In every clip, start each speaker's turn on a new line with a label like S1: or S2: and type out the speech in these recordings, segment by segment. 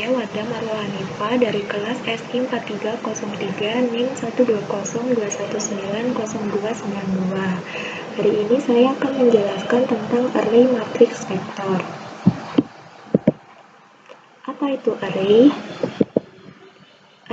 S1: Saya Wardah Marwah Hanifah dari kelas SI 4303 NIM 12021902992. Hari ini saya akan menjelaskan tentang array matriks vektor. Apa itu array?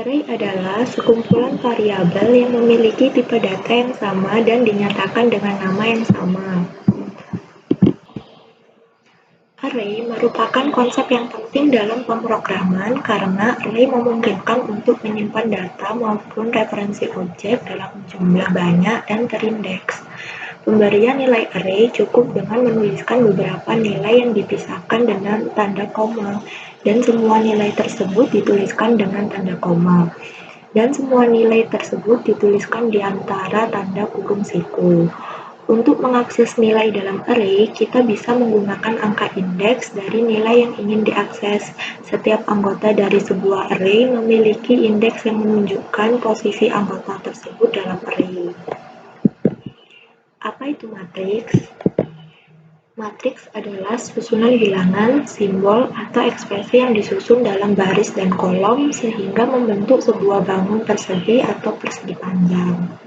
S1: Array adalah sekumpulan variabel yang memiliki tipe data yang sama dan dinyatakan dengan nama yang sama. Array merupakan konsep yang penting dalam pemrograman karena array memungkinkan untuk menyimpan data maupun referensi objek dalam jumlah banyak dan terindeks. Pemberian nilai array cukup dengan menuliskan beberapa nilai yang dipisahkan dengan tanda koma, dan semua nilai tersebut dituliskan dengan tanda koma, dan semua nilai tersebut dituliskan di antara tanda kurung siku. Untuk mengakses nilai dalam array, kita bisa menggunakan angka indeks dari nilai yang ingin diakses. Setiap anggota dari sebuah array memiliki indeks yang menunjukkan posisi anggota tersebut dalam array. Apa itu matriks? Matriks adalah susunan bilangan, simbol, atau ekspresi yang disusun dalam baris dan kolom sehingga membentuk sebuah bangun persegi atau persegi panjang.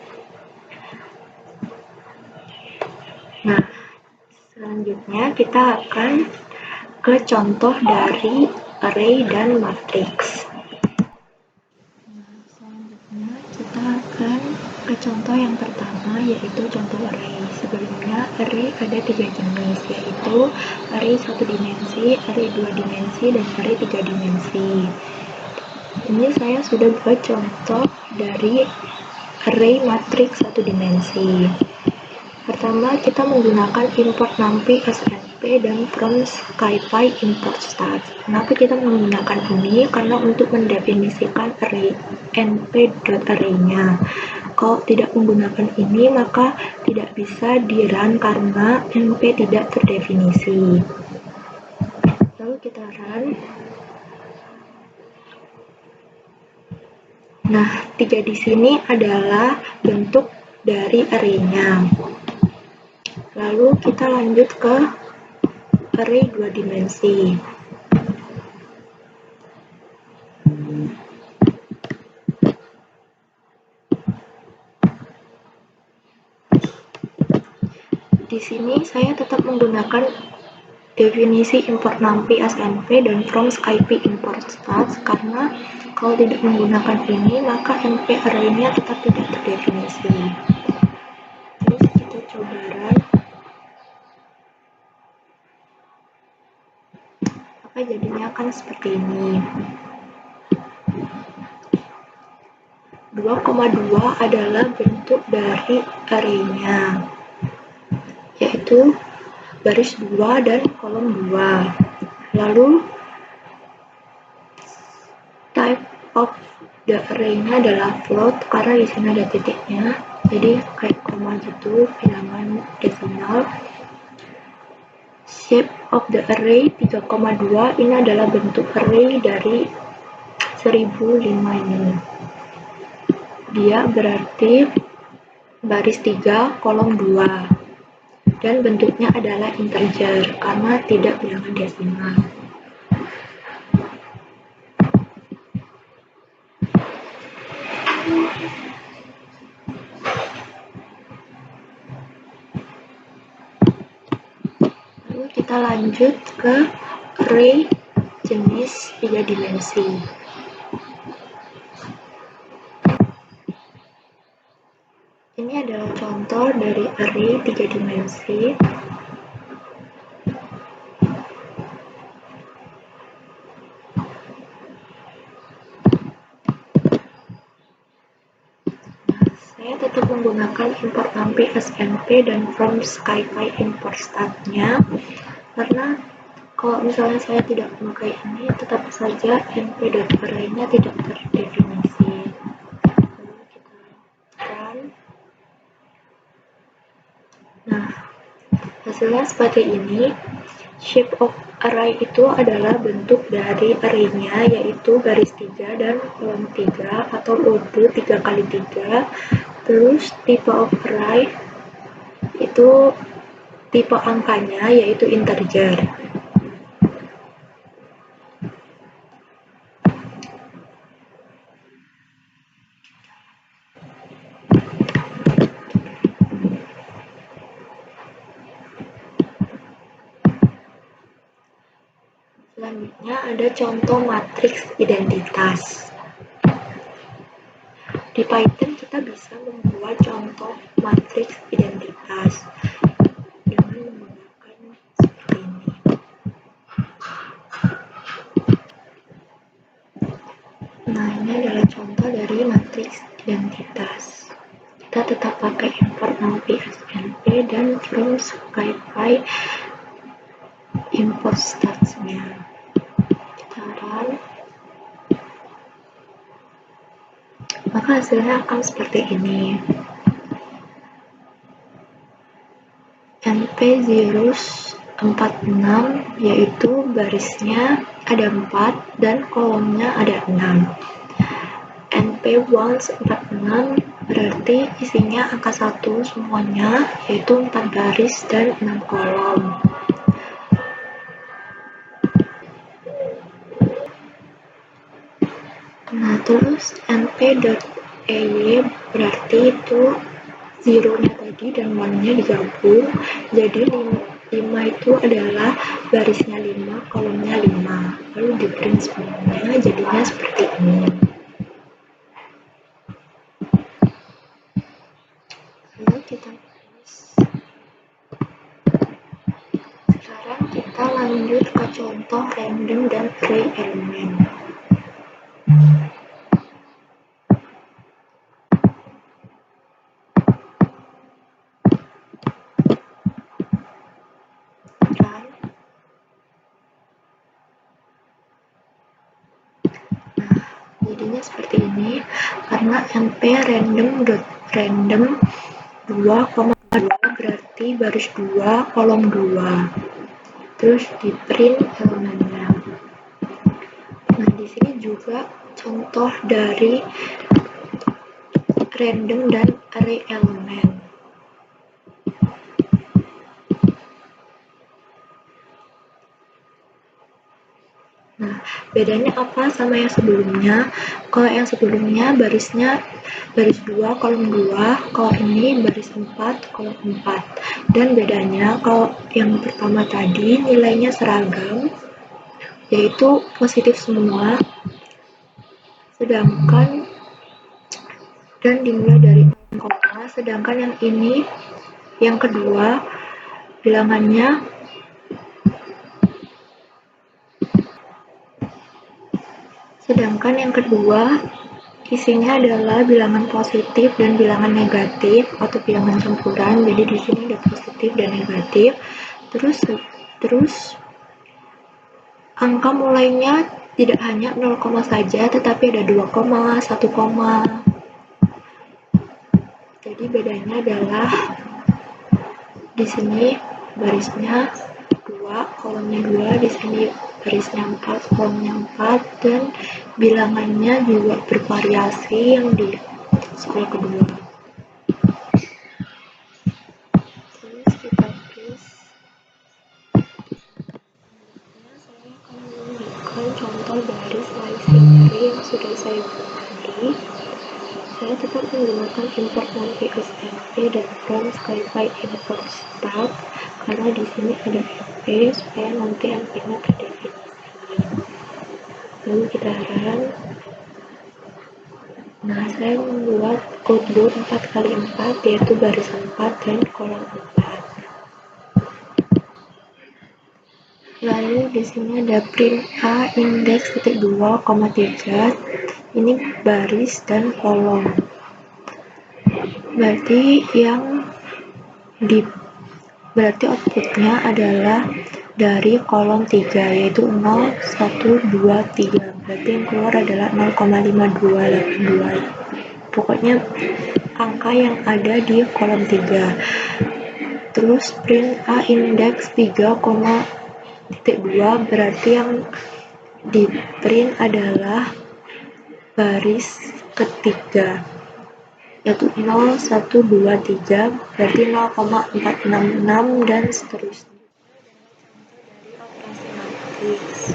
S1: Nah, selanjutnya kita akan ke contoh dari array dan matriks. Selanjutnya kita akan ke contoh yang pertama, yaitu contoh array. Sebelumnya array ada 3 jenis, yaitu array 1 dimensi, array 2 dimensi, dan array 3 dimensi. Ini saya sudah buat contoh dari array matriks 1 dimensi. Pertama, kita menggunakan import numpy SNP dan from SciPy import stats. Kenapa kita menggunakan ini? Karena untuk mendefinisikan array np.array-nya. Kalau tidak menggunakan ini, maka tidak bisa di-run karena np tidak terdefinisi. Lalu kita run. Nah, 3 di sini adalah bentuk dari array-nya. Lalu kita lanjut ke array 2 dimensi. Di sini saya tetap menggunakan definisi import numpy SNP dan from SciPy import stats karena kalau tidak menggunakan ini maka np array-nya tetap tidak terdefinisi. Terus kita coba run. Maka jadinya akan seperti ini. 2,2 adalah bentuk dari array-nya, yaitu baris 2 dan kolom 2. Lalu type of the array-nya adalah float karena di sini ada titiknya, jadi kayak koma gitu, bilangan desimal. Shape of the array 3,2 ini adalah bentuk array dari 1005 ini. Dia berarti baris 3 kolom 2 dan bentuknya adalah integer karena tidak bilangan desimal. Lalu kita lanjut ke array jenis 3 dimensi. Ini adalah contoh dari array 3 dimensi. Saya tetap menggunakan import numpy SNP dan from SciPy import stat-nya karena kalau misalnya saya tidak memakai ini tetap saja np.array-nya tidak terdefinisi. Lalu kita run. Nah, hasilnya seperti ini. Shape of array itu adalah bentuk dari array-nya, yaitu baris 3 dan kolom 3 atau urut 3x3. Terus type of array itu tipe angkanya yaitu integer. Selanjutnya ada contoh matriks identitas. Di Python kita bisa membuat contoh matriks identitas dengan menggunakan seperti ini. Nah, ini adalah contoh dari matriks identitas. Kita tetap pakai import numpy snp dan from SciPy import stats-nya. Kita run, maka hasilnya akan seperti ini. NP046 yaitu barisnya ada 4 dan kolomnya ada 6. NP146 berarti isinya angka 1 semuanya, yaitu 4 baris dan 6 kolom. Nah, terus np.ey berarti itu 0-nya tadi dan 1-nya digabung, jadi 5 itu adalah barisnya 5, kolomnya 5. Lalu di print semuanya jadinya seperti ini. Lalu kita sekarang kita lanjut ke contoh random dan array elemen. Jadinya seperti ini karena np random 2,2 berarti baris 2 kolom 2, terus di print elemennya. Nah, di sini juga contoh dari random dan array elemen. Nah, bedanya apa sama yang sebelumnya? Kalau yang sebelumnya barisnya baris 2, kolom 2, kalau ini baris 4, kolom 4. Dan bedanya kalau yang pertama tadi nilainya seragam, yaitu positif semua, sedangkan dan dimulai dari koma, sedangkan yang ini, yang kedua, bilangannya isinya adalah bilangan positif dan bilangan negatif atau bilangan campuran. Jadi di sini ada positif dan negatif. Terus angka mulainya tidak hanya 0, saja, tetapi ada 2, 1, jadi bedanya adalah di sini barisnya 2, kolomnya 2, di sini barisnya 4, kolomnya 4, dan bilangannya juga bervariasi yang di skala kedua. Terus kita tulis. Saya akan menunjukkan contoh dari slicing array yang sudah saya buat tadi. Saya tetap menggunakan import numpy snp dan from SciPy import stat karena di sini ada np supaya nanti np-nya terdefinisi. Lalu kita run. Nah, saya membuat code loop 4x4 yaitu baris 4 dan kolom 4. Lalu di sini ada print a index titik 2, 3. Ini baris dan kolom. Berarti outputnya adalah dari kolom 3 yaitu 0, 1, 2, 3. Berarti yang keluar adalah 0,5282. Pokoknya angka yang ada di kolom 3. Terus print a index 3,2 berarti yang di print adalah baris ketiga yaitu 0, 1, 2, 3 berarti 0,466 dan seterusnya.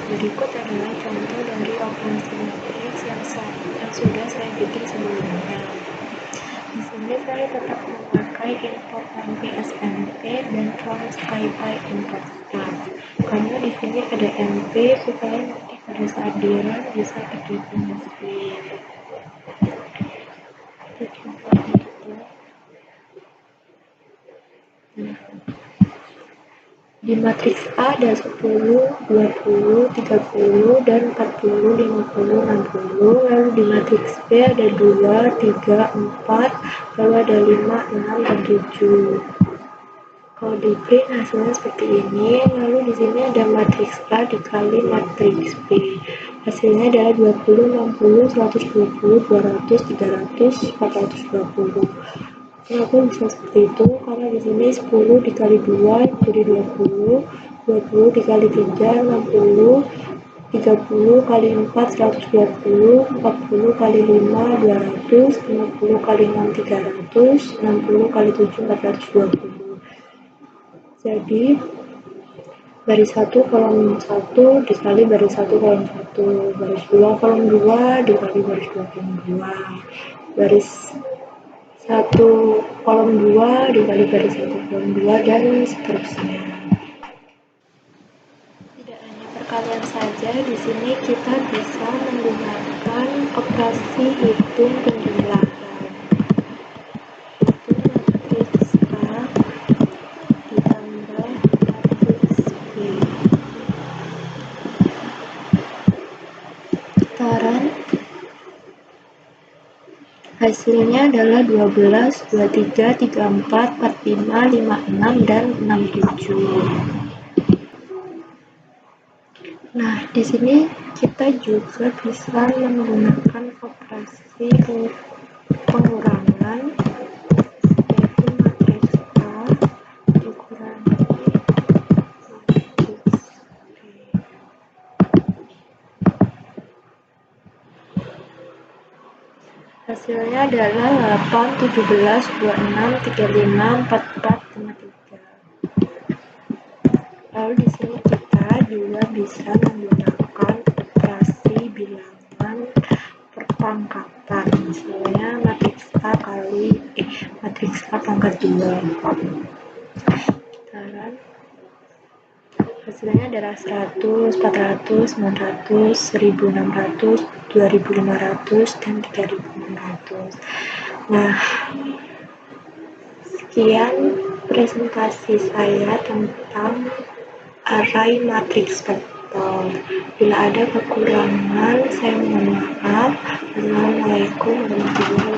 S1: Berikut adalah contoh dari operasi matriks yang sudah saya bikin sebelumnya. Di sini saya tetap memakai import numpy snp dan from SciPy import stat karena di sini ada MP supaya nanti pada saat dirun bisa didefinisi. Di matriks A ada 10, 20, 30, dan 40, 50, 60. Lalu di matriks B ada 2, 3, 4, lalu ada 5, 6, dan 7. Kalau di print hasilnya seperti ini. Lalu di sini ada matriks A dikali matriks B. Hasilnya adalah 20, 60, 120, 200, 300, 420. Kenapa bisa seperti itu? Karena di sini 10 dikali 2 jadi 20, 20 dikali 3 60, 30 kali 4 120, 40 kali 5 200, 50 kali 6 300, 60 kali 7 420. Jadi baris 1 kolom 1 dikali baris 1 kolom 1, baris 2 kolom 2 dikali baris 2 kolom 2, baris 1 kolom 2 dikali baris 1 kolom 2, dan seterusnya. Tidak hanya perkalian saja, di sini kita bisa menggunakan operasi hitung penjumlahan. Matriks A ditambah matriks B. Putaran hasilnya adalah 12, 23, 34, 45, 56, dan 67. Nah, di sini kita juga bisa menggunakan operasi pengurangan, yaitu matriks A dikurangi matriks B. Hasilnya adalah 8, 17, 26, 35, 44, 53. Lalu di sini kita juga bisa menggunakan operasi bilangan perpangkatan, misalnya matriks A kali matriks A pangkat 2. Hasilnya adalah 100, 400, 900, 1600, 2500, dan 3600. Nah, sekian presentasi saya tentang array matriks vektor. Bila ada kekurangan, saya mohon maaf. Wassalamualaikum warahmatullahi wabarakatuh.